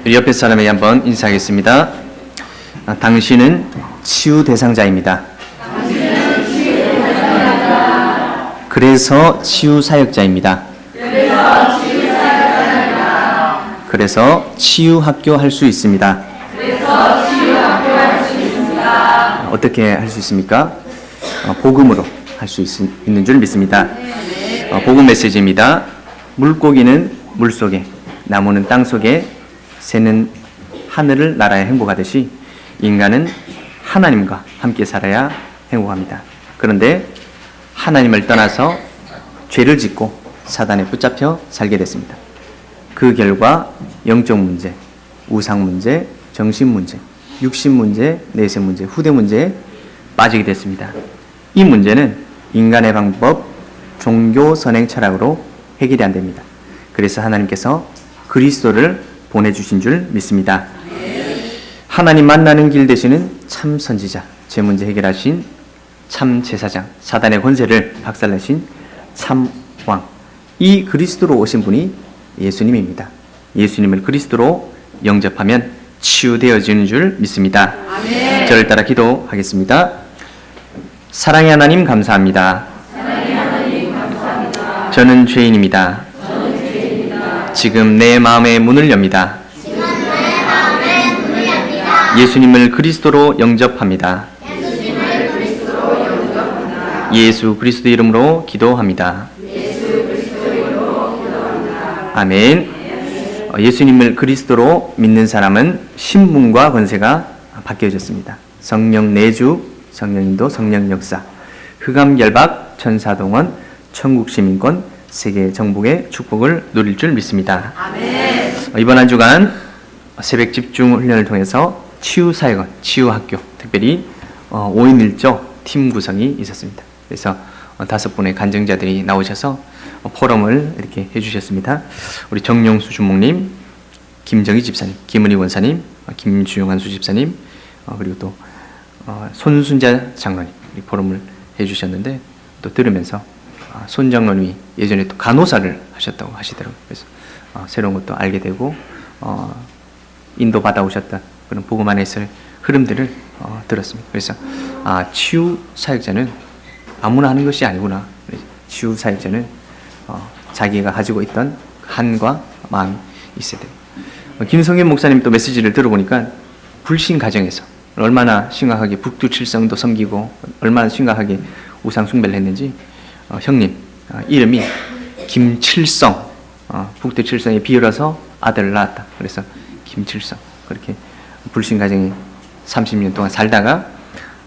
우리 옆에 사람에게 한번 인사하겠습니다. 당신은 치유 대상자입니다. 그래서 치유 사역자입니다. 그래서 치유 학교 할 수 있습니다. 어떻게 할 수 있습니까? 복음으로 할 수 있는 줄 믿습니다. 복음 메시지입니다. 물고기는 물 속에, 나무는 땅 속에, 새는 하늘을 날아야 행복하듯이 인간은 하나님과 함께 살아야 행복합니다. 그런데 하나님을 떠나서 죄를 짓고 사단에 붙잡혀 살게 됐습니다. 그 결과 영적 문제, 우상 문제, 정신 문제, 육신 문제, 내세 문제, 후대 문제에 빠지게 됐습니다. 이 문제는 인간의 방법, 종교 선행 철학으로 해결이 안 됩니다. 그래서 하나님께서 그리스도를 보내주신 줄 믿습니다. 하나님 만나는 길 되시는 참 선지자, 제 문제 해결하신 참 제사장, 사단의 권세를 박살내신 참 왕, 이 그리스도로 오신 분이 예수님입니다. 예수님을 그리스도로 영접하면 치유되어지는 줄 믿습니다. 아멘. 저를 따라 기도하겠습니다. 사랑의 하나님 감사합니다. 저는 죄인입니다. 지금 내 마음의 문을 엽니다. 예수님을 그리스도로 영접합니다. 예수 그리스도 이름으로 기도합니다. 아멘. 예수님을 그리스도로 믿는 사람은 신분과 권세가 바뀌어졌습니다. 성령 내주, 성령 인도, 성령 역사, 흑암 결박, 천사동원, 천국 시민권, 세계 정복의 축복을 누릴 줄 믿습니다. 아멘. 이번 한 주간 새벽 집중 훈련을 통해서 치유 사역원, 치유 학교, 특별히 5인 1조 팀 구성이 있었습니다. 그래서 5분의 간증자들이 나오셔서 포럼을 이렇게 해주셨습니다. 우리 정용수 주목님, 김정희 집사님, 김은희 원사님, 김주영한 수집사님, 그리고 또 손순자 장로님 포럼을 해주셨는데, 또 들으면서 손 장로님이 예전에 또 간호사를 하셨다고 하시더라고요. 그래서 새로운 것도 알게 되고 인도 받아오셨던 그런 복음 안에서의 흐름들을 들었습니다. 그래서 치유 사역자는 아무나 하는 것이 아니구나. 치유 사역자는 자기가 가지고 있던 한과 마음이 있어야 돼요. 김성현 목사님 또 메시지를 들어보니까 불신 가정에서 얼마나 심각하게 북두칠성도 섬기고 얼마나 심각하게 우상 숭배를 했는지, 형님 이름이 김칠성, 북두칠성에 비어서 아들을 낳았다. 그래서 김칠성, 그렇게 불신 가정에 30년 동안 살다가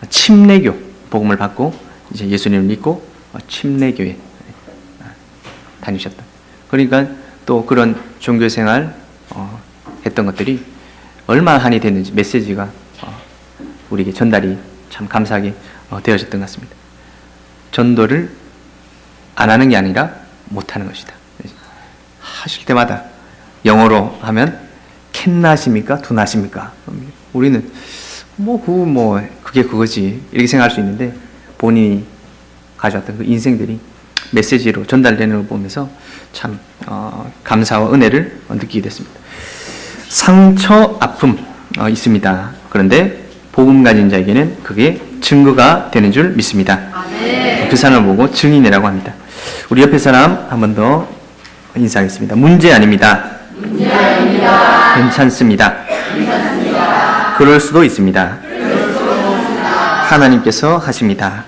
침례교 복음을 받고 이제 예수님을 믿고 침례교회 다니셨다. 그러니까 또 그런 종교생활 했던 것들이 얼마나 한이 됐는지 메시지가 우리에게 전달이 참 감사하게 되어졌던 것 같습니다. 전도를 안 하는 게 아니라 못하는 것이다. 하실 때마다 영어로 하면 캔나십니까? 두나십니까? 우리는 그게 그거지 이렇게 생각할 수 있는데, 본인이 가져왔던 그 인생들이 메시지로 전달되는 걸 보면서 참 감사와 은혜를 느끼게 됐습니다. 상처, 아픔 있습니다. 그런데 복음 가진 자에게는 그게 증거가 되는 줄 믿습니다. 그 사람을 보고 증인이라고 합니다. 우리 옆에 사람 한 번 더 인사하겠습니다. 문제 아닙니다. 괜찮습니다. 그럴 수도 있습니다. 하나님께서 하십니다.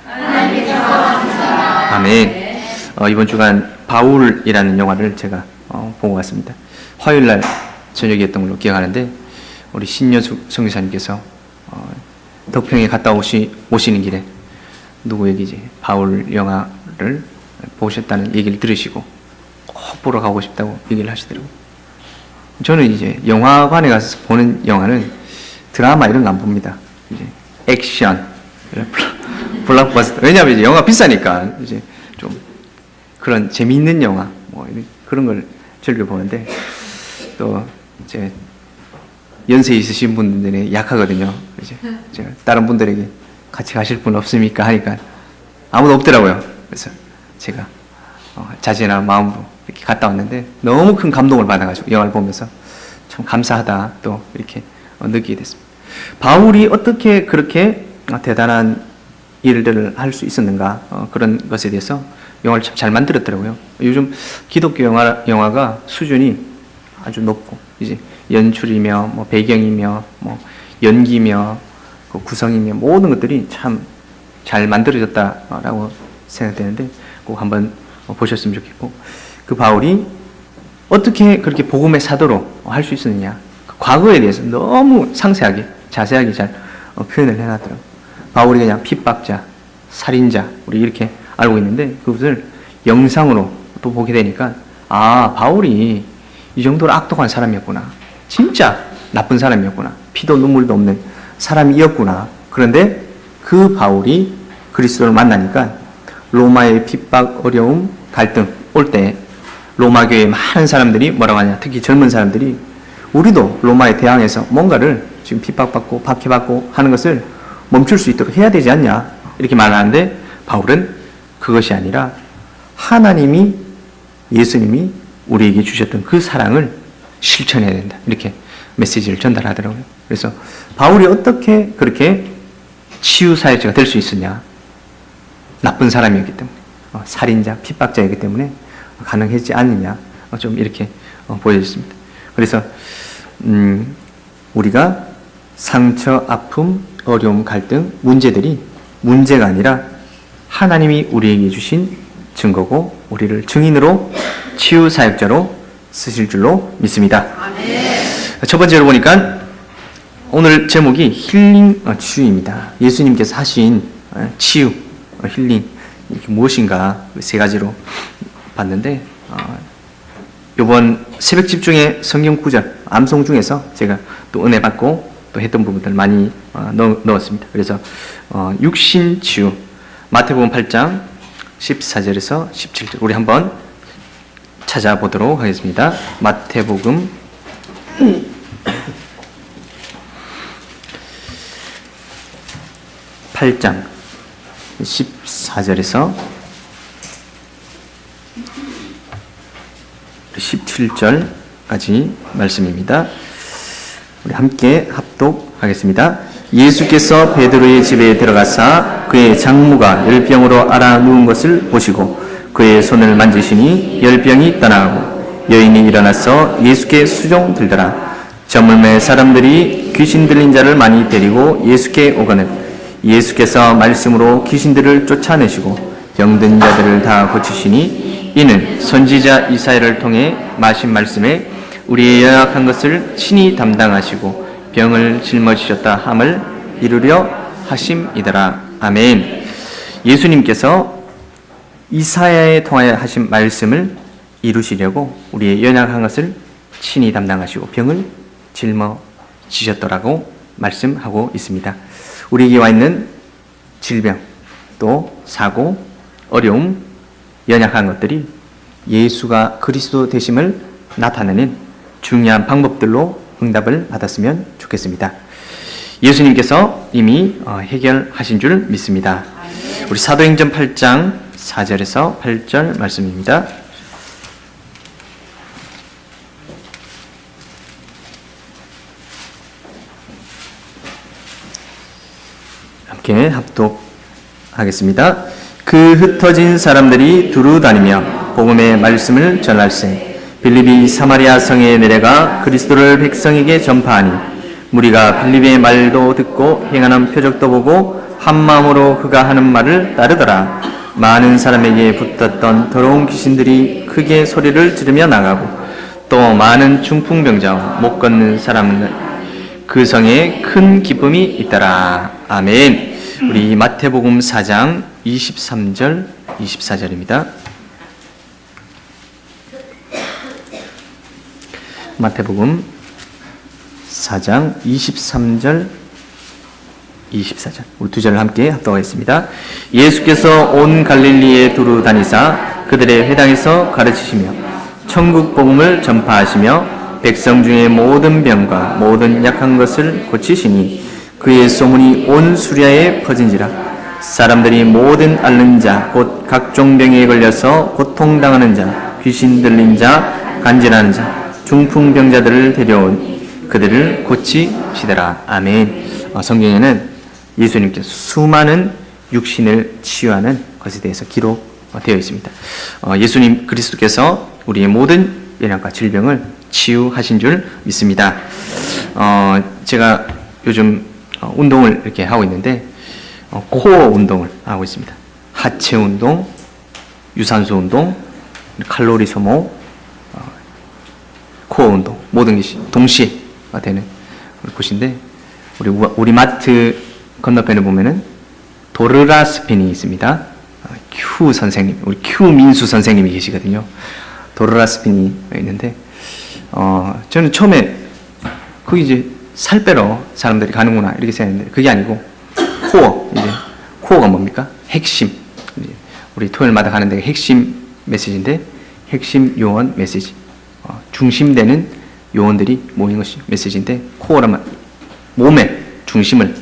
아멘. 이번 주간 바울이라는 영화를 제가 보고 갔습니다. 화요일날 저녁에 했던 걸로 기억하는데, 우리 신여수 성교사님께서 덕평에 갔다 오시는 길에 누구에게 이제 바울 영화를 보셨다는 얘기를 들으시고 꼭 보러 가고 싶다고 얘기를 하시더라고요. 저는 이제 영화관에 가서 보는 영화는 드라마 이런 거 안 봅니다. 이제 액션, 블록버스터. 왜냐하면 이제 영화 비싸니까 이제 좀 그런 재미있는 영화 그런 걸 즐겨 보는데, 또 이제 연세 있으신 분들이 약하거든요. 이제 제가 다른 분들에게 같이 가실 분 없습니까 하니까 아무도 없더라고요. 그래서 제가 자진한 마음으로 이렇게 갔다 왔는데 너무 큰 감동을 받아가지고 영화를 보면서 참 감사하다 또 이렇게 느끼게 됐습니다. 바울이 어떻게 그렇게 대단한 일들을 할 수 있었는가, 그런 것에 대해서 영화를 참 잘 만들었더라고요. 요즘 기독교 영화가 수준이 아주 높고, 이제 연출이며 뭐 배경이며 뭐 연기며 그 구성이며 모든 것들이 참 잘 만들어졌다라고 생각되는데 꼭 한번 보셨으면 좋겠고, 그 바울이 어떻게 그렇게 복음의 사도로 할 수 있었느냐, 그 과거에 대해서 너무 상세하게 자세하게 잘 표현을 해놨더라고요. 바울이 그냥 핍박자, 살인자, 우리 이렇게 알고 있는데 그것을 영상으로 또 보게 되니까, 아, 바울이 이 정도로 악독한 사람이었구나, 진짜 나쁜 사람이었구나, 피도 눈물도 없는 사람이었구나. 그런데 그 바울이 그리스도를 만나니까 로마의 핍박, 어려움, 갈등 올 때 로마 교회의 많은 사람들이 뭐라고 하냐, 특히 젊은 사람들이 우리도 로마에 대항해서 뭔가를 지금 핍박받고 박해받고 하는 것을 멈출 수 있도록 해야 되지 않냐, 이렇게 말하는데 바울은 그것이 아니라 하나님이, 예수님이 우리에게 주셨던 그 사랑을 실천해야 된다, 이렇게 메시지를 전달하더라고요. 그래서 바울이 어떻게 그렇게 치유사역자가 될 수 있었냐, 나쁜 사람이었기 때문에, 살인자, 핍박자이기 때문에 가능하지 않느냐, 좀 이렇게 보여졌습니다. 그래서 우리가 상처, 아픔, 어려움, 갈등, 문제들이 문제가 아니라 하나님이 우리에게 주신 증거고 우리를 증인으로 치유사역자로 쓰실 줄로 믿습니다. 첫 번째로 보니까 오늘 제목이 힐링 치유입니다. 예수님께서 하신 치유, 힐링, 이게 무엇인가 세 가지로 봤는데, 이번 새벽 집중의 성경 구절 암송 중에서 제가 또 은혜 받고 또 했던 부분들 많이 넣었습니다. 그래서 육신 치유, 마태복음 8장 14절에서 17절 우리 한번 찾아보도록 하겠습니다. 마태복음 8장 14절에서 17절까지 말씀입니다. 우리 함께 합독하겠습니다. 예수께서 베드로의 집에 들어가사 그의 장모가 열병으로 앓아 누운 것을 보시고 그의 손을 만지시니 열병이 떠나가고 여인이 일어나서 예수께 수종 들더라. 저물매 사람들이 귀신 들린 자를 많이 데리고 예수께 오거늘 예수께서 말씀으로 귀신들을 쫓아내시고 병든 자들을 다 고치시니 이는 선지자 이사야를 통해 마신 말씀에 우리의 연약한 것을 친히 담당하시고 병을 짊어지셨다 함을 이루려 하심이더라. 아멘. 예수님께서 이사야에 통하여 하신 말씀을 이루시려고 우리의 연약한 것을 친히 담당하시고 병을 짊어지셨더라고 말씀하고 있습니다. 우리에게 와 있는 질병, 또 사고, 어려움, 연약한 것들이 예수가 그리스도 되심을 나타내는 중요한 방법들로 응답을 받았으면 좋겠습니다. 예수님께서 이미 해결하신 줄 믿습니다. 우리 사도행전 8장 4절에서 8절 말씀입니다. 함께 합독하겠습니다. 그 흩어진 사람들이 두루 다니며 복음의 말씀을 전할세 빌립이 사마리아 성에 내려가 그리스도를 백성에게 전파하니 무리가 빌립의 말도 듣고 행하는 표적도 보고 한 마음으로 그가 하는 말을 따르더라. 많은 사람에게 붙었던 더러운 귀신들이 크게 소리를 지르며 나가고 또 많은 중풍병자와 못 걷는 사람은 그 성에 큰 기쁨이 있더라. 아멘. 우리 마태복음 4장 23절 24절입니다. 마태복음 4장 23절 24절 우리 두 절을 함께 합독하겠습니다. 예수께서 온 갈릴리에 두루 다니사 그들의 회당에서 가르치시며 천국 복음을 전파하시며 백성 중에 모든 병과 모든 약한 것을 고치시니 그의 소문이 온 수리아에 퍼진지라. 사람들이 모든 앓는 자 곧 각종 병에 걸려서 고통당하는 자 귀신 들린 자 간질하는 자 중풍병자들을 데려온 그들을 고치시더라. 아멘. 성경에는 예수님께서 수많은 육신을 치유하는 것에 대해서 기록되어 있습니다. 예수님 그리스도께서 우리의 모든 연약과 질병을 치유하신 줄 믿습니다. 제가 요즘 운동을 이렇게 하고 있는데 코어 운동을 하고 있습니다. 하체 운동, 유산소 운동, 칼로리 소모, 코어 운동 모든 것이 동시에 되는 곳인데 우리 마트 건너편에 보면은 도르라 스피닝이 있습니다. 큐 선생님, 우리 큐 민수 선생님이 계시거든요. 도르라 스피닝이 있는데 저는 처음에 거기 이제 살 빼러 사람들이 가는구나 이렇게 생각했는데 그게 아니고 코어가 뭡니까? 핵심. 우리 토요일마다 가는 데가 핵심 메시지인데 핵심 요원 메시지. 중심되는 요원들이 모인 것이 메시지인데 코어라면 몸의 중심을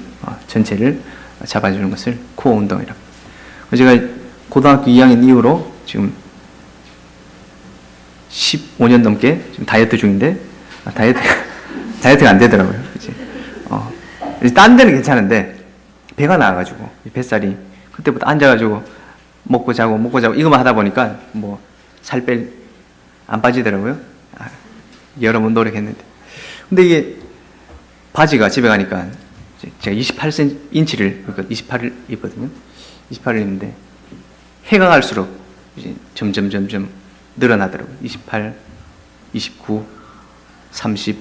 전체를 잡아주는 것을 코어 운동이라고. 제가 고등학교 2학년 이후로 지금 15년 넘게 지금 다이어트 중인데 다이어트가 안 되더라고요. 딴 데는 괜찮은데 배가 나와가지고 뱃살이 그때부터 앉아가지고 먹고 자고 이것만 하다 보니까 뭐 살 안 빠지더라고요. 여러 번 노력했는데 근데 이게 바지가 집에 가니까 제가 28인치를 28을 입거든요. 28을 입는데 해가 갈수록 이제 점점 늘어나더라고요. 28, 29, 30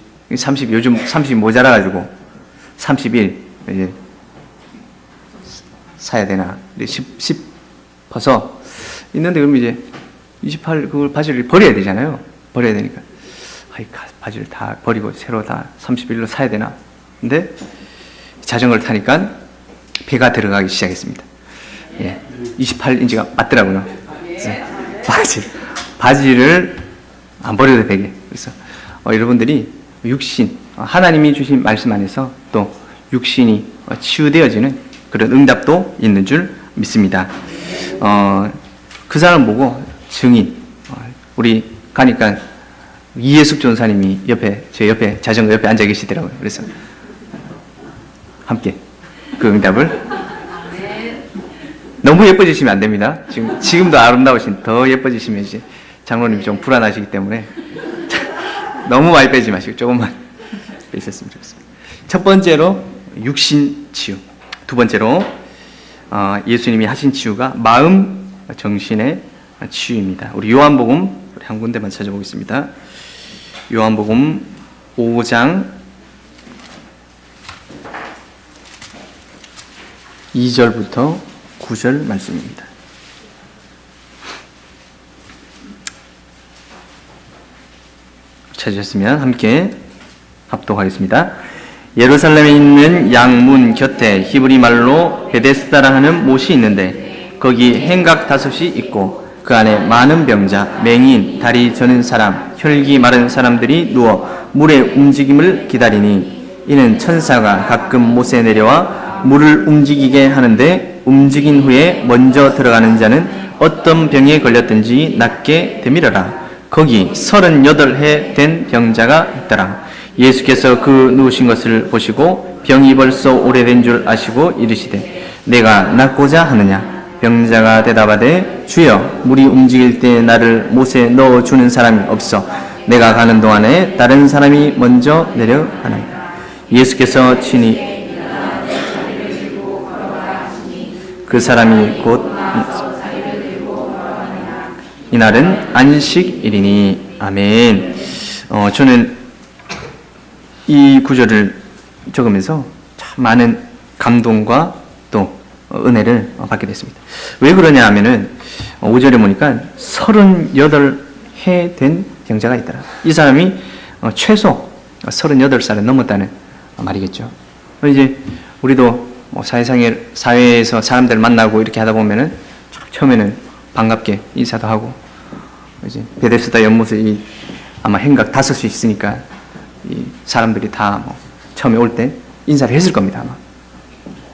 요즘 30 모자라가지고 31 이제 사야 되나 10 있는데 그럼 이제 28 그걸 바지를 버려야 되잖아요. 버려야 되니까 바지를 다 버리고 새로 다 31로 사야 되나. 근데 자전거를 타니까 배가 들어가기 시작했습니다. 28인치가 맞더라고요. 바지를 안 버려도 되게. 그래서 여러분들이 육신, 하나님이 주신 말씀 안에서 또 육신이 치유되어지는 그런 응답도 있는 줄 믿습니다. 그 사람 보고 증인, 우리 가니까 이예숙 전사님이 제 옆에 자전거 옆에 앉아 계시더라고요. 그래서 함께 그 응답을 너무 예뻐지시면 안 됩니다. 지금도 아름다우신 더 예뻐지시면 이제 장로님이 좀 불안하시기 때문에 너무 많이 빼지 마시고 조금만 빼셨으면 좋겠습니다. 첫 번째로 육신 치유, 두 번째로 예수님이 하신 치유가 마음, 정신의 치유입니다. 우리 요한복음 한 군데만 찾아보겠습니다. 요한복음 5장 2절부터 9절 말씀입니다. 찾으셨으면 함께 합독하겠습니다. 예루살렘에 있는 양문 곁에 히브리 말로 베데스다라 하는 못이 있는데 거기 행각 5이 있고 그 안에 많은 병자, 맹인, 다리 저는 사람, 혈기 마른 사람들이 누워 물의 움직임을 기다리니 이는 천사가 가끔 못에 내려와 물을 움직이게 하는데 움직인 후에 먼저 들어가는 자는 어떤 병에 걸렸든지 낫게 되밀어라. 거기 38해 된 병자가 있더라. 예수께서 그 누우신 것을 보시고 병이 벌써 오래된 줄 아시고 이르시되 내가 낫고자 하느냐. 병자가 대답하되 주여 물이 움직일 때 나를 못에 넣어주는 사람이 없어 내가 가는 동안에 다른 사람이 먼저 내려가나이다. 예수께서 친히 그 사람이 곧 이날은 안식일이니. 아멘. 저는 이 구절을 적으면서 참 많은 감동과 또 은혜를 받게 됐습니다. 왜 그러냐 하면은 5절에 보니까 38해 된 병자가 있더라. 이 사람이 최소 38살은 넘었다는 말이겠죠. 이제 우리도 사회에서 사람들 만나고 이렇게 하다 보면은 처음에는 반갑게 인사도 하고 이제 베데스다 연못에 아마 행각 5이 있으니까 이 사람들이 다 처음에 올 때 인사를 했을 겁니다. 아마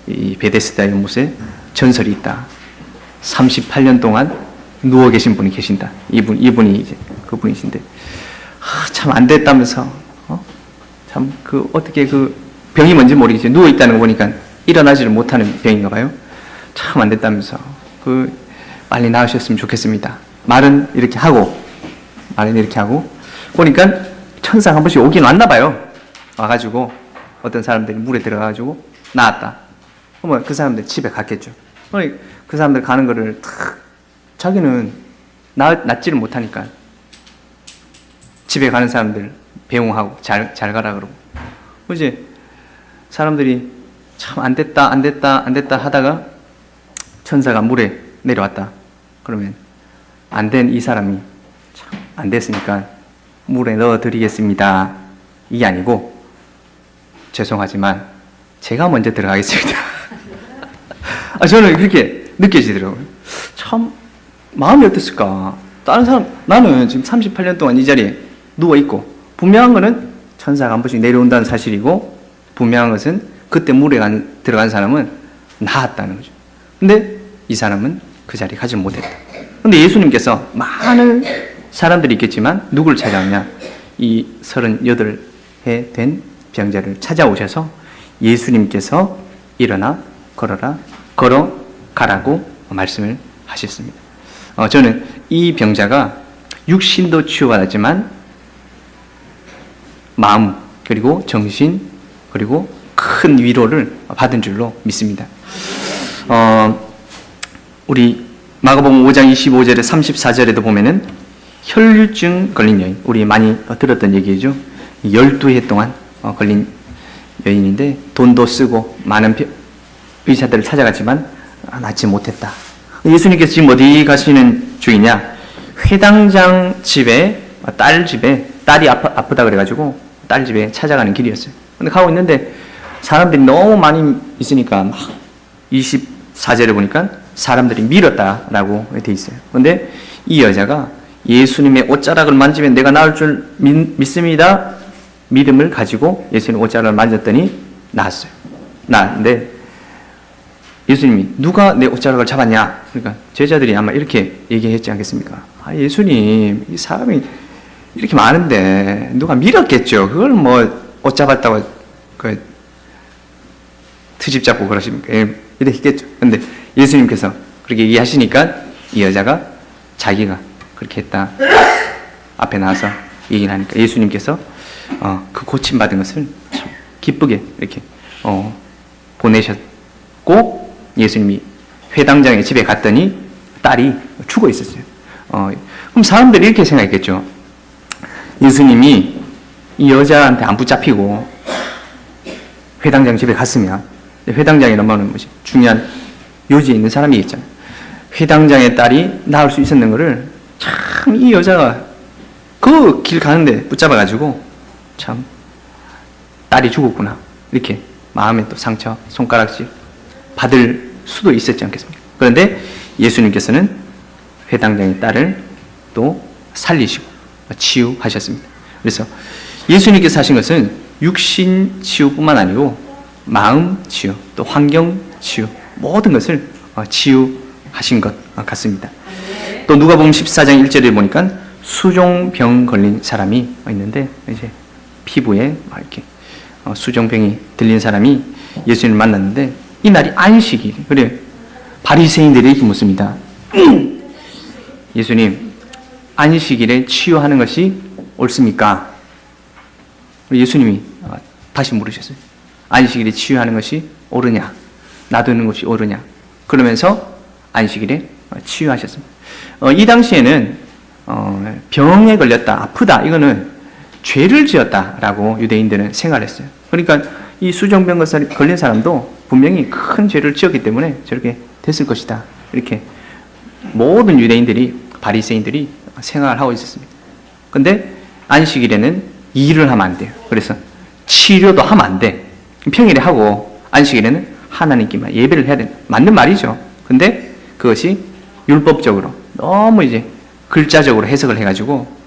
이 베데스다 연못에 전설이 있다. 38년 동안 누워 계신 분이 계신다. 이분이 이제 그분이신데 참 안 됐다면서, 참 어떻게 병이 뭔지 모르겠지. 누워 있다는 거 보니까 일어나지를 못하는 병인가 봐요. 참 안 됐다면서 빨리 나으셨으면 좋겠습니다. 말은 이렇게 하고 보니까 천사가 한 번씩 오긴 왔나 봐요. 와가지고 어떤 사람들이 물에 들어가가지고 나았다. 그러면 그 사람들 집에 갔겠죠. 그 사람들 가는 거를 자기는 낫지를 못하니까 집에 가는 사람들 배웅하고 잘 가라 그러고, 이제 사람들이 참 안 됐다 하다가 천사가 물에 내려왔다. 그러면 안 된 이 사람이 참 안 됐으니까 물에 넣어 드리겠습니다. 이게 아니고, 죄송하지만 제가 먼저 들어가겠습니다. 저는 그렇게 느껴지더라고요. 참 마음이 어땠을까? 다른 사람, 나는 지금 38년 동안 이 자리에 누워있고, 분명한 거는 천사가 한 번씩 내려온다는 사실이고, 분명한 것은 그때 물에 들어간 사람은 나았다는 거죠. 근데 이 사람은 그 자리에 가지 못했다. 근데 예수님께서 많은 사람들이 있겠지만 누구를 찾아오냐? 이 38해 된 병자를 찾아오셔서 예수님께서 일어나 걸어가라고 말씀을 하셨습니다. 저는 이 병자가 육신도 치유받았지만 마음, 그리고 정신, 그리고 큰 위로를 받은 줄로 믿습니다. 우리 마가복음 5장 25절에 34절에도 보면은 혈류증 걸린 여인, 우리 많이 들었던 얘기죠. 12해 동안 걸린 여인인데 돈도 쓰고 많은 의사들을 찾아갔지만 낫지 못했다. 예수님께서 지금 어디 가시는 중이냐? 회당장 집에, 딸 집에, 딸이 아프다 그래가지고 딸 집에 찾아가는 길이었어요. 근데 가고 있는데 사람들이 너무 많이 있으니까 막 24절에 보니까 사람들이 밀었다라고 돼 있어요. 근데 이 여자가 예수님의 옷자락을 만지면 내가 나을 줄 믿습니다. 믿음을 가지고 예수님 옷자락을 만졌더니 나았어요. 나았는데 예수님이 누가 내 옷자락을 잡았냐? 그러니까 제자들이 아마 이렇게 얘기했지 않겠습니까? 예수님, 이 사람이 이렇게 많은데 누가 밀었겠죠. 그걸 옷 잡았다고 트집 잡고 그러십니까? 이렇게 했겠죠. 근데 예수님께서 그렇게 얘기하시니까 이 여자가 자기가 그렇게 했다 앞에 나와서 얘기를 하니까 예수님께서 그 고침받은 것을 참 기쁘게 이렇게 보내셨고, 예수님이 회당장의 집에 갔더니 딸이 죽어 있었어요. 그럼 사람들이 이렇게 생각했겠죠. 예수님이 이 여자한테 안 붙잡히고 회당장 집에 갔으면, 회당장이란 말은 뭐지? 중요한 요지에 있는 사람이겠잖아요. 회당장의 딸이 나을 수 있었는 거를 참 이 여자가 그 길 가는데 붙잡아가지고 참 딸이 죽었구나, 이렇게 마음에 또 상처, 손가락질 받을 수도 있었지 않겠습니까? 그런데 예수님께서는 회당장의 딸을 또 살리시고 치유하셨습니다. 그래서 예수님께서 하신 것은 육신 치유뿐만 아니고 마음 치유, 또 환경 치유, 모든 것을 치유하신 것 같습니다. 또 누가복음 14장 1절에 보니까 수종병 걸린 사람이 있는데, 이제 피부에 이렇게 수종병이 들린 사람이 예수님을 만났는데, 이날이 안식일. 그래, 바리새인들이 이렇게 묻습니다. 예수님, 안식일에 치유하는 것이 옳습니까? 예수님이 다시 물으셨어요. 안식일에 치유하는 것이 옳으냐? 놔두는 것이 옳으냐? 그러면서 안식일에 치유하셨습니다. 이 당시에는 병에 걸렸다, 아프다, 이거는 죄를 지었다라고 유대인들은 생각했어요. 그러니까 이 수종병 걸린 사람도 분명히 큰 죄를 지었기 때문에 저렇게 됐을 것이다, 이렇게 모든 유대인들이, 바리새인들이 생각을 하고 있었습니다. 근데 안식일에는 일을 하면 안 돼요. 그래서 치료도 하면 안 돼. 평일에 하고 안식일에는 하나님께만 예배를 해야 된다. 맞는 말이죠. 근데 그것이 율법적으로 너무 이제 글자적으로 해석을 해가지고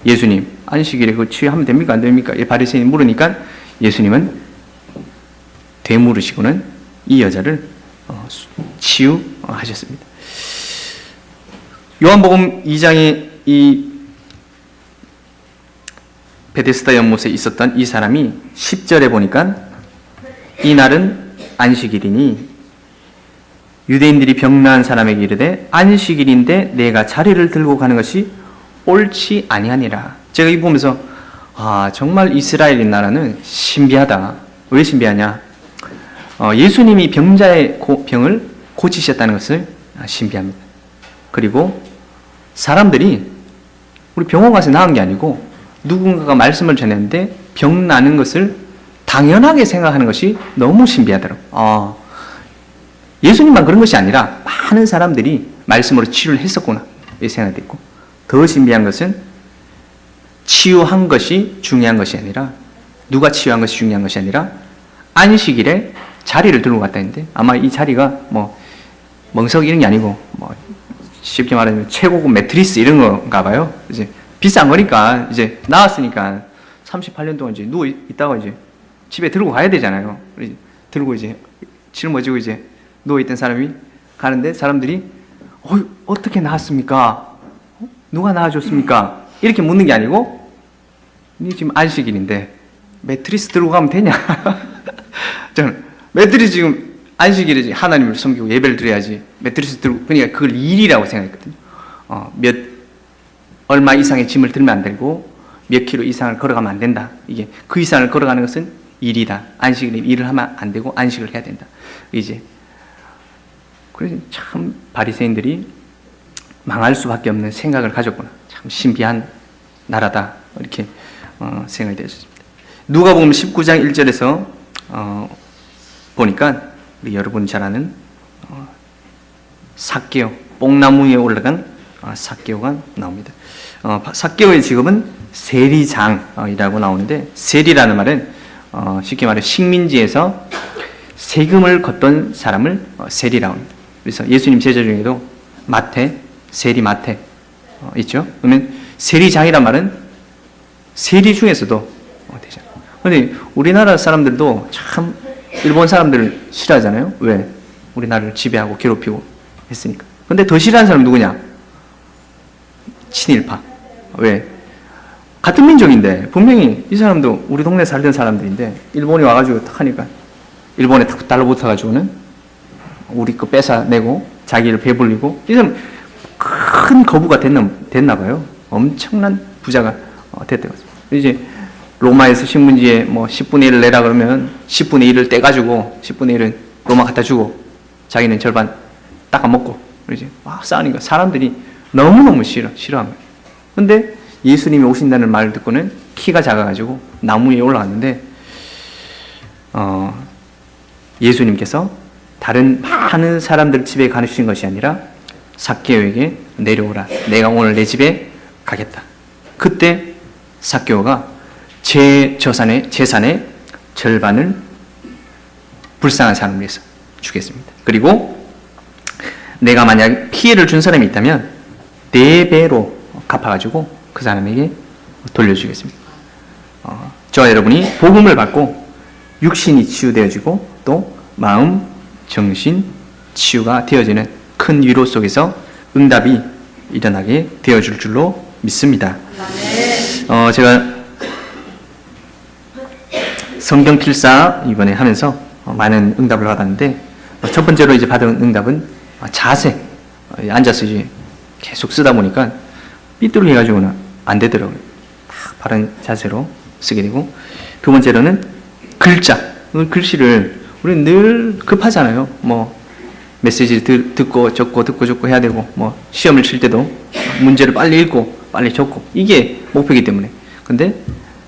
예수님, 안식일에 그 치유하면 됩니까? 안 됩니까? 바리새인이 물으니까 예수님은 되물으시고는 이 여자를 치유하셨습니다. 요한복음 2장에 이 베데스다 연못에 있었던 이 사람이 10절에 보니까 이날은 안식일이니 유대인들이 병나은 사람에게 이르되 안식일인데 내가 자리를 들고 가는 것이 옳지 아니하니라. 제가 이 보면서 정말 이스라엘의 나라는 신비하다. 왜 신비하냐? 예수님이 병자의 병을 고치셨다는 것을 신비합니다. 그리고 사람들이 우리 병원 가서 나은 게 아니고 누군가가 말씀을 전했는데 병 나는 것을 당연하게 생각하는 것이 너무 신비하더라고요. 예수님만 그런 것이 아니라 많은 사람들이 말씀으로 치유를 했었구나 이 생각이 있고, 더 신비한 것은 치유한 것이 중요한 것이 아니라, 누가 치유한 것이 중요한 것이 아니라 안식일에 자리를 들고 갔다 했는데, 아마 이 자리가 뭐 멍석 이런 게 아니고 뭐 쉽게 말하면 최고급 매트리스 이런 건가 봐요. 이제 비싼 거니까 이제 나왔으니까 38년 동안 이제 누워 있다가 이제 집에 들고 가야 되잖아요. 들고 이제 짊어지고 이제 누워있던 사람이 가는데 사람들이 어떻게 나왔습니까? 누가 나와줬습니까? 이렇게 묻는 게 아니고, 지금 안식일인데 매트리스 들고 가면 되냐? 저는 매트리스 지금 안식일이지, 하나님을 섬기고 예배를 드려야지 매트리스 들고, 그러니까 그걸 일이라고 생각했거든요. 얼마 이상의 짐을 들면 안 되고 몇 킬로 이상을 걸어가면 안 된다. 이게 그 이상을 걸어가는 것은 일이다. 안식일에 일을 하면 안 되고 안식을 해야 된다. 이제 그래서 참 바리새인들이 망할 수밖에 없는 생각을 가졌구나. 참 신비한 나라다. 이렇게 생각이 되었습니다. 누가복음 19장 1절에서 보니까 우리 여러분 잘 아는 삭개오, 뽕나무 위에 올라간 삭개오가 나옵니다. 삭개오의 직업은 세리장이라고 나오는데, 세리라는 말은 쉽게 말해 식민지에서 세금을 걷던 사람을 세리라고 합니다. 그래서 예수님 제자 중에도 마태, 세리 마태 있죠. 그러면 세리장이란 말은 세리 중에서도 되잖아요. 그런데 우리나라 사람들도 참 일본 사람들을 싫어하잖아요. 왜? 우리나라를 지배하고 괴롭히고 했으니까. 근데 더 싫어하는 사람은 누구냐? 친일파. 왜? 같은 민족인데 분명히 이 사람도 우리 동네 살던 사람들인데 일본이 와가지고 딱 하니까 일본에 딱 달라붙어가지고는 우리 거 뺏어내고 자기를 배불리고, 이 사람 큰 거부가 됐나 봐요. 엄청난 부자가 됐다고 했습니다. 이제 로마에서 신문지에 뭐 10분의 1을 내라 그러면 10분의 1을 떼가지고 10분의 1은 로마 갖다 주고 자기는 절반 닦아 먹고, 이제 막 싸우니까 사람들이 너무너무 싫어한 거예요. 근데 예수님이 오신다는 말을 듣고는 키가 작아가지고 나무 위에 올라왔는데, 예수님께서 다른 많은 사람들 집에 가시신 것이 아니라 삭개오에게 내려오라. 내가 오늘 내 집에 가겠다. 그때 삭개오가 제 재산의 절반을 불쌍한 사람을 위해서 주겠습니다. 그리고 내가 만약 피해를 준 사람이 있다면 4배로 갚아가지고 그 사람에게 돌려주겠습니다. 저와 여러분이 복음을 받고 육신이 치유되어지고 또 마음, 정신 치유가 되어지는 큰 위로 속에서 응답이 일어나게 되어줄 줄로 믿습니다. 제가 성경 필사 이번에 하면서 많은 응답을 받았는데, 첫 번째로 이제 받은 응답은 자세. 앉아서 이제 계속 쓰다 보니까 삐뚤게 해가지고는 안 되더라고요. 바른 자세로 쓰게 되고, 두 번째로는 글자. 글씨를 우리는 늘 급하잖아요. 뭐 메시지 듣고 적고 해야 되고, 뭐 시험을 칠 때도 문제를 빨리 읽고 빨리 적고, 이게 목표이기 때문에. 근데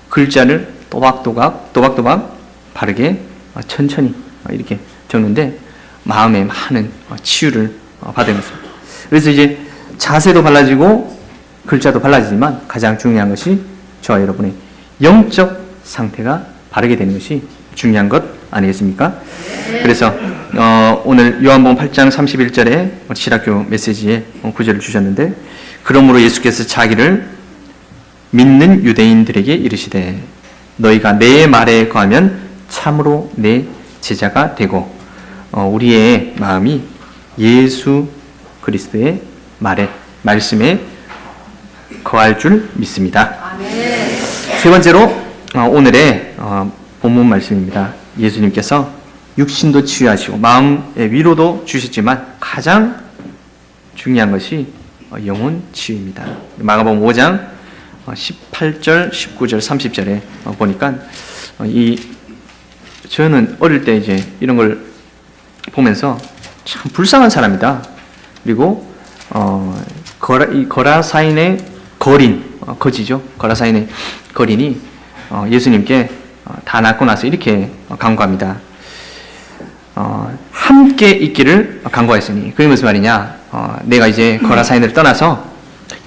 글자를 또박또박 바르게 천천히 이렇게 적는데 마음에 많은 치유를 받은 것입니다. 그래서 이제 자세도 달라지고 글자도 달라지지만 가장 중요한 것이 저와 여러분의 영적 상태가 바르게 되는 것이 중요한 것 아니겠습니까? 그래서 오늘 요한복음 8장 31절에 신학교 메시지에 구절을 주셨는데, 그러므로 예수께서 자기를 믿는 유대인들에게 이르시되 너희가 내 말에 거하면 참으로 내 제자가 되고, 우리의 마음이 예수 그리스도의 말씀에 거할 줄 믿습니다. 세 번째로 오늘의 본문 말씀입니다. 예수님께서 육신도 치유하시고 마음의 위로도 주셨지만 가장 중요한 것이 영혼 치유입니다. 마가복음 5장 18절, 19절, 30절에 보니까 저는 어릴 때 이제 이런 걸 보면서 참 불쌍한 사람이다. 그리고 거라사인의 거지죠. 거라사인의 거린이 예수님께 다 낫고 나서 이렇게 간구합니다. 함께 있기를 간구하였으니 그게 무슨 말이냐? 내가 이제 거라사인을 떠나서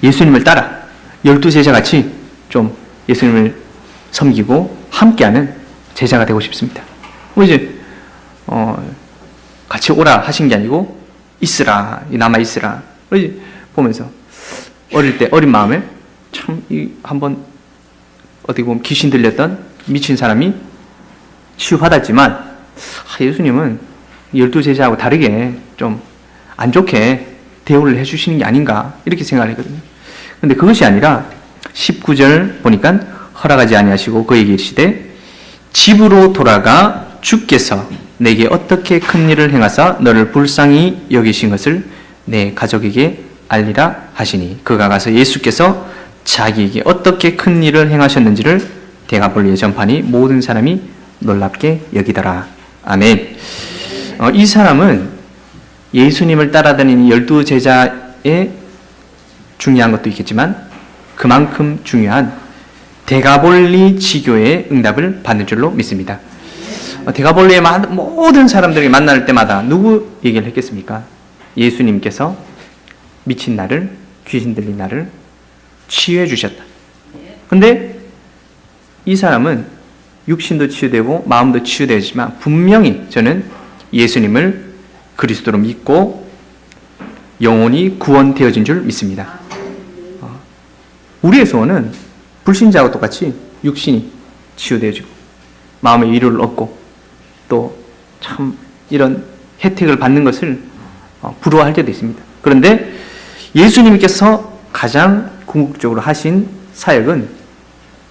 예수님을 따라 12제자 같이 좀 예수님을 섬기고 함께하는 제자가 되고 싶습니다. 이제 같이 오라 하신 게 아니고 있으라, 남아 있으라. 이제 보면서 어릴 때 어린 마음에 참 한번 어떻게 보면 귀신 들렸던 미친 사람이 치유받았지만 예수님은 12제자하고 다르게 좀 안 좋게 대우를 해주시는 게 아닌가 이렇게 생각을 했거든요. 근데 그것이 아니라 19절 보니까 허락하지 아니하시고 그에게 이르시되 집으로 돌아가 주께서 내게 어떻게 큰 일을 행하사 너를 불쌍히 여기신 것을 내 가족에게 알리라 하시니 그가 가서 예수께서 자기에게 어떻게 큰 일을 행하셨는지를 데가볼리에 전파니 모든 사람이 놀랍게 여기더라. 아멘. 이 사람은 예수님을 따라다니는 12제자의 중요한 것도 있겠지만 그만큼 중요한 데가볼리 지교의 응답을 받는 줄로 믿습니다. 데가볼리의 모든 사람들이 만날 때마다 누구 얘기를 했겠습니까? 예수님께서 미친 나를, 귀신 들린 나를 치유해 주셨다. 근데 이 사람은 육신도 치유되고 마음도 치유되지만 분명히 저는 예수님을 그리스도로 믿고 영혼이 구원되어진 줄 믿습니다. 우리의 소원은 불신자와 똑같이 육신이 치유되어지고 마음의 위로를 얻고 또 참 이런 혜택을 받는 것을 부러워할 때도 있습니다. 그런데 예수님께서 가장 궁극적으로 하신 사역은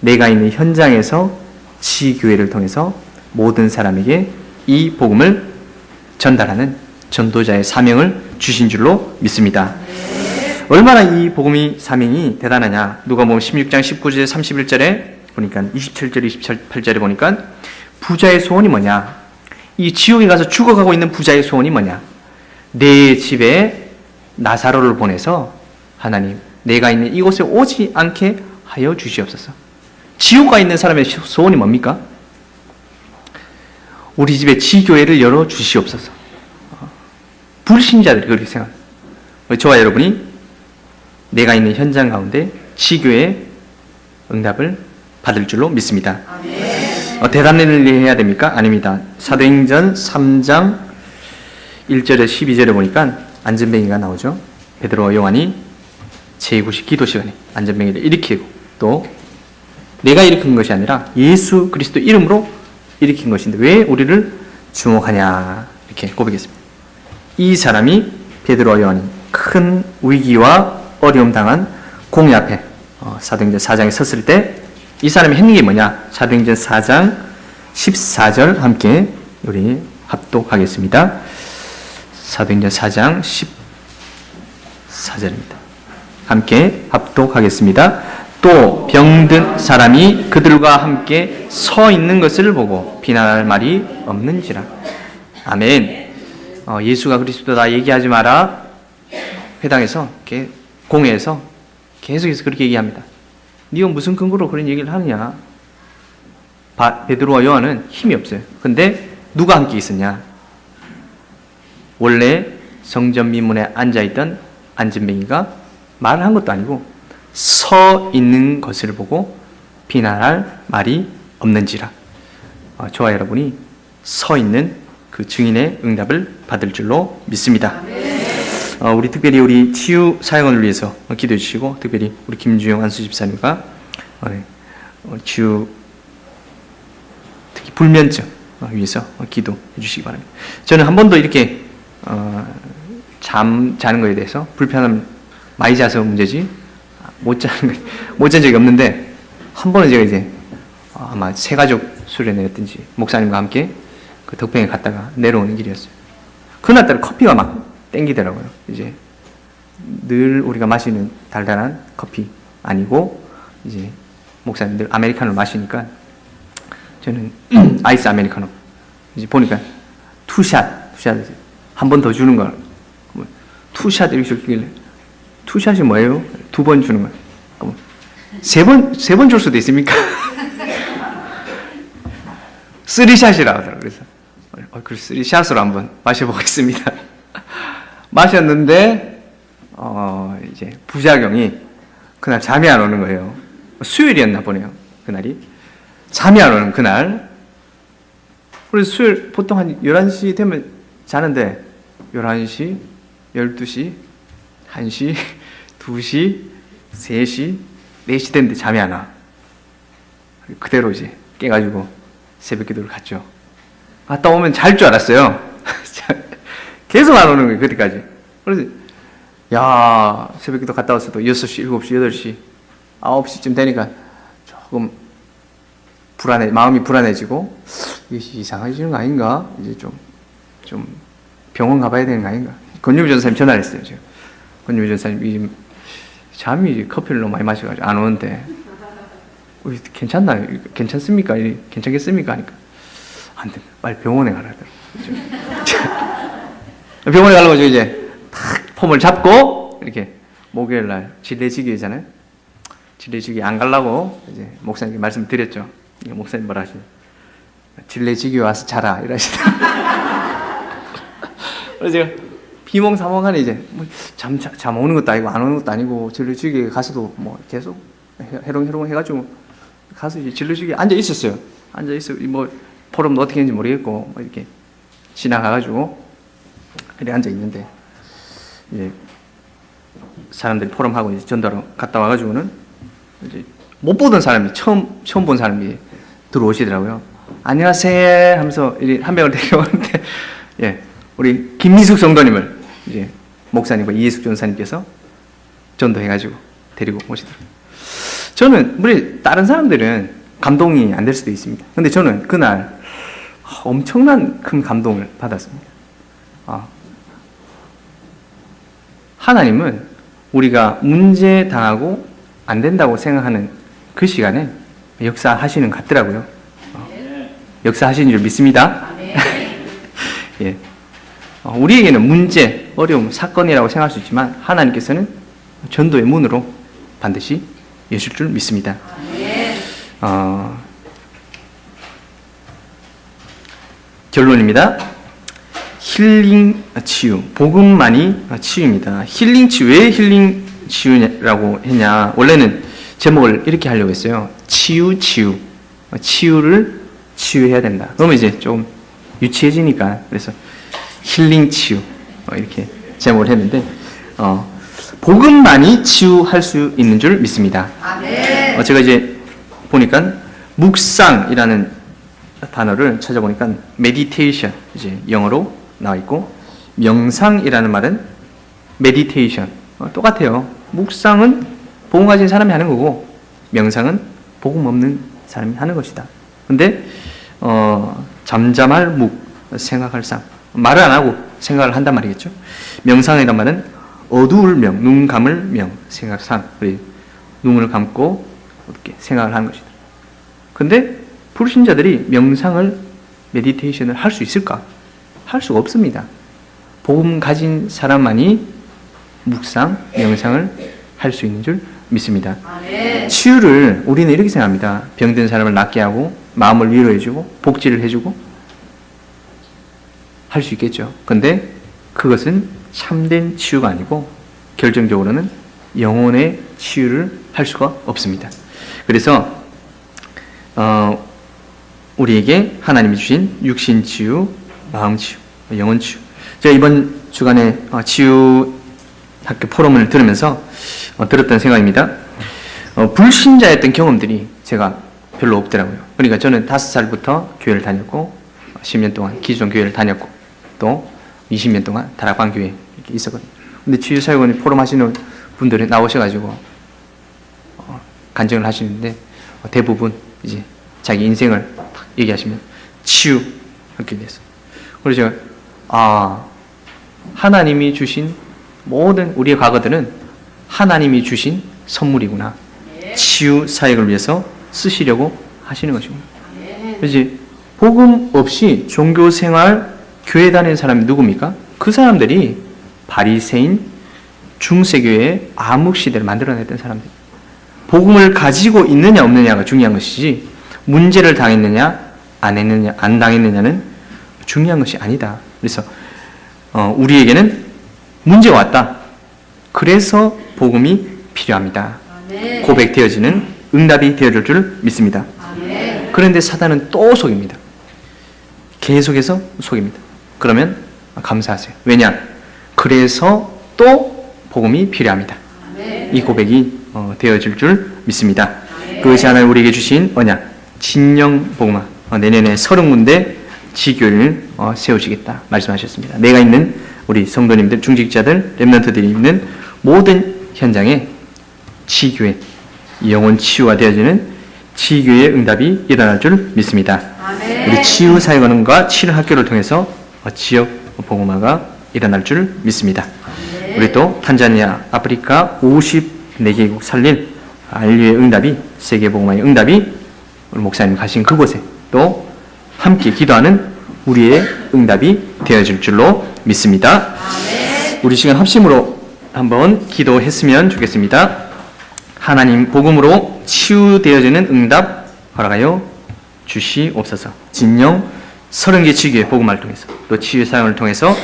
내가 있는 현장에서 지교회를 통해서 모든 사람에게 이 복음을 전달하는 전도자의 사명을 주신 줄로 믿습니다. 얼마나 이 복음이 사명이 대단하냐. 누가복음 16장 19절 31절에 보니까 27절 28절에 보니까 부자의 소원이 뭐냐? 이 지옥에 가서 죽어가고 있는 부자의 소원이 뭐냐? 내 집에 나사로를 보내서 하나님 내가 있는 이곳에 오지 않게 하여 주시옵소서. 지옥 가 있는 사람의 소원이 뭡니까? 우리 집에 지교회를 열어 주시옵소서. 불신자들이 그렇게 생각해요. 저와 여러분이 내가 있는 현장 가운데 지교회의 응답을 받을 줄로 믿습니다. 대단한 일 해야 됩니까? 아닙니다. 사도행전 3장 1절에 12절에 보니까 안전뱅이가 나오죠. 베드로와 요한이 제9식 기도 시간에 안전뱅이를 일으키고 또 내가 일으킨 것이 아니라 예수 그리스도 이름으로 일으킨 것인데 왜 우리를 주목하냐 이렇게 고백했습니다. 이 사람이 베드로와 요한이 큰 위기와 어려움 당한 공의 앞에 사도행전 4장에 섰을 때 이 사람이 했는 게 뭐냐? 사도행전 4장 14절 함께 우리 합독하겠습니다. 사도행전 4장 14절입니다. 함께 합독하겠습니다. 또 병든 사람이 그들과 함께 서 있는 것을 보고 비난할 말이 없는지라. 아멘. 예수가 그리스도다 얘기하지 마라. 회당에서 공회에서 계속해서 그렇게 얘기합니다. 네가 무슨 근거로 그런 얘기를 하느냐? 베드로와 요한은 힘이 없어요. 근데 누가 함께 있었냐? 원래 성전 미문에 앉아있던 안전뱅이가 말을 한 것도 아니고 서 있는 것을 보고 비난할 말이 없는지라. 저와 여러분이 서 있는 그 증인의 응답을 받을 줄로 믿습니다. 우리 특별히 우리 치유 사역을 위해서 기도해 주시고 특별히 우리 김주영 안수 집사님과 치유 특히 불면증 위해서 기도해 주시기 바랍니다. 저는 한 번도 이렇게 자는 거에 대해서 불편함 많이 자서 문제지 못 잔 적이 없는데 한 번은 제가 이제 아마 새가족 수련회였든지 목사님과 함께 그 덕평에 갔다가 내려오는 길이었어요. 그날따라 커피가 막 땡기더라고요. 이제 늘 우리가 마시는 달달한 커피 아니고 이제 목사님들 아메리카노를 마시니까 저는 아이스 아메리카노 이제 보니까 투샷 한 번 더 주는 걸 투샷 이렇게 적길래 투샷이 뭐예요? 2번 주는 거예요. 세 번 줄 수도 있습니까? 3샷이라고 하더라고요. 그래서 그 3샷으로 한번 마셔보겠습니다. 마셨는데 이제 부작용이 그날 잠이 안 오는 거예요. 수요일이었나 보네요. 그날이 잠이 안 오는 그날. 그래서 수요일 보통 한 11시 되면 자는데 11시, 12시, 1시, 2시, 3시, 4시 됐는데 잠이 안 와. 그대로 이제 깨가지고 새벽 기도를 갔죠. 갔다 오면 잘 줄 알았어요. 계속 안 오는 거예요, 그때까지. 그래서, 야, 새벽 기도 갔다 왔어도 6시, 7시, 8시, 9시쯤 되니까 조금 마음이 불안해지고, 이게 이상해지는 거 아닌가? 이제 좀 병원 가봐야 되는 거 아닌가? 권유미 전사님 전화를 했어요, 지금. 권유미 전사님, 잠이 커피를 너무 많이 마셔가지고 안 오는데, 괜찮나요? 괜찮습니까? 괜찮겠습니까? 하니까 안 돼. 빨리 병원에 가라더라고요. 병원에 가려고 이제 탁 폼을 잡고 이렇게 목요일 날 진례지기잖아요. 진례지기 안 가려고 이제 목사님께 말씀을 드렸죠. 목사님 뭐라 하시죠? 진례지기 와서 자라 이러시더라고요. 그래서 제가 비몽사몽하니 이제 잠 오는 것도 아니고 안 오는 것도 아니고 진례지기에 가서도 뭐 계속 해롱해롱 해가지고 가서 이제 진료실에 앉아 있었어요. 앉아 있어 뭐 포럼도 어떻게 했는지 모르겠고 뭐 이렇게 지나가가지고 이렇게 앉아 있는데 이제 사람들이 포럼하고 이제 전도하러 갔다 와가지고는 이제 못 보던 사람이 처음 본 사람이 들어오시더라고요. 안녕하세요 하면서 한 명을 데려오는데 예 우리 김미숙 성도님을 이제 목사님과 이예숙 전사님께서 전도해가지고 데리고 오시더라고요. 저는 우리 다른 사람들은 감동이 안 될 수도 있습니다. 근데 저는 그날 엄청난 큰 감동을 받았습니다. 하나님은 우리가 문제 당하고 안 된다고 생각하는 그 시간에 역사하시는 것 같더라고요. 역사하시는 줄 믿습니다. 예. 우리에게는 문제, 어려움, 사건이라고 생각할 수 있지만 하나님께서는 전도의 문으로 반드시 여실 줄 믿습니다. 결론입니다. 힐링 치유, 복음만이 치유입니다. 힐링 치유, 왜 힐링 치유라고 했냐? 원래는 제목을 이렇게 하려고 했어요. 치유를 치유해야 된다. 그러면 이제 조금 유치해지니까 그래서 힐링 치유 이렇게 제목을 했는데 복음만이 치유할 수 있는 줄 믿습니다. 제가 이제 보니까 묵상이라는 단어를 찾아보니까 meditation 이제 영어로 나와 있고 명상이라는 말은 meditation 똑같아요. 묵상은 복음 가진 사람이 하는 거고 명상은 복음 없는 사람이 하는 것이다. 근데 잠잠할 묵 생각할 상 말을 안 하고 생각을 한단 말이겠죠. 명상이란 말은 어두울 명, 눈 감을 명, 생각상 우리 눈을 감고 이렇게 생각을 하는 것이다. 근데 불신자들이 명상을 메디테이션을 할 수 있을까? 할 수가 없습니다. 복음 가진 사람만이 묵상, 명상을 할 수 있는 줄 믿습니다. 치유를 우리는 이렇게 생각합니다. 병든 사람을 낫게 하고 마음을 위로해주고 복지를 해주고 할 수 있겠죠. 근데 그것은 참된 치유가 아니고 결정적으로는 영혼의 치유를 할 수가 없습니다. 그래서 우리에게 하나님이 주신 육신 치유, 마음 치유, 영혼 치유. 제가 이번 주간에 치유 학교 포럼을 들으면서 들었던 생각입니다. 불신자였던 경험들이 제가 별로 없더라고요. 그러니까 저는 5살부터 교회를 다녔고 10년 동안 기존 교회를 다녔고 또 20년 동안 다락방 교회에 이렇게 있었거든요. 근데 치유사역원 포럼 하시는 분들이 나오셔가지고 간증을 하시는데 대부분 이제 자기 인생을 딱 얘기하시면 치유하게 됐어요. 그래서 제가 하나님이 주신 모든 우리의 과거들은 하나님이 주신 선물이구나. 치유 사역을 위해서 쓰시려고 하시는 것입니다. 그래서 복음 없이 종교생활, 교회 다니는 사람이 누굽니까? 그 사람들이 바리새인, 중세교회의 암흑시대를 만들어냈던 사람들. 복음을 가지고 있느냐 없느냐가 중요한 것이지 문제를 당했느냐 안 당했느냐는 중요한 것이 아니다. 그래서 우리에게는 문제가 왔다. 그래서 복음이 필요합니다. 고백되어지는 응답이 되어줄 줄 믿습니다. 그런데 사단은 또 속입니다. 계속해서 속입니다. 그러면 감사하세요. 왜냐? 그래서 또 복음이 필요합니다. 이 고백이 되어질 줄 믿습니다. 그것이 하나님 우리에게 주신 언약, 진영 복음화. 내년에 30군데 지교를 세우시겠다 말씀하셨습니다. 내가 있는 우리 성도님들, 중직자들, 렘넌트들이 있는 모든 현장에 지교회, 영혼 치유가 되어지는 지교회의 응답이 일어날 줄 믿습니다. 우리 치유 사역원과 치료 학교를 통해서 지역 복음화가 일어날 줄 믿습니다. 우리 또 탄자니아, 아프리카 54개국 살릴 알류의 응답이, 세계 복음화의 응답이 우리 목사님 가신 그곳에 또 함께 기도하는 우리의 응답이 되어질 줄로 믿습니다. 우리 시간 합심으로 한번 기도했으면 좋겠습니다. 하나님 복음으로 치유되어지는 응답 허락하여 주시옵소서. 진영 30개 지교회 복음화를 통해서 또 치유 사역을 통해서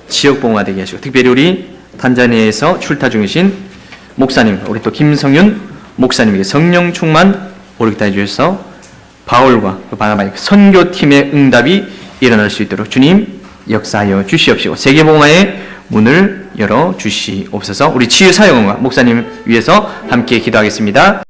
지역 복음화되게 하시고, 특별히 우리 탄자니아에서 출타 중이신 목사님, 우리 또 김성윤 목사님에게 성령 충만 오르게 해주셔서 바울과 바나바의 선교팀의 응답이 일어날 수 있도록 주님 역사하여 주시옵시고, 세계 복음화의 문을 열어 주시옵소서. 우리 치유 사역원과 목사님 위해서 함께 기도하겠습니다.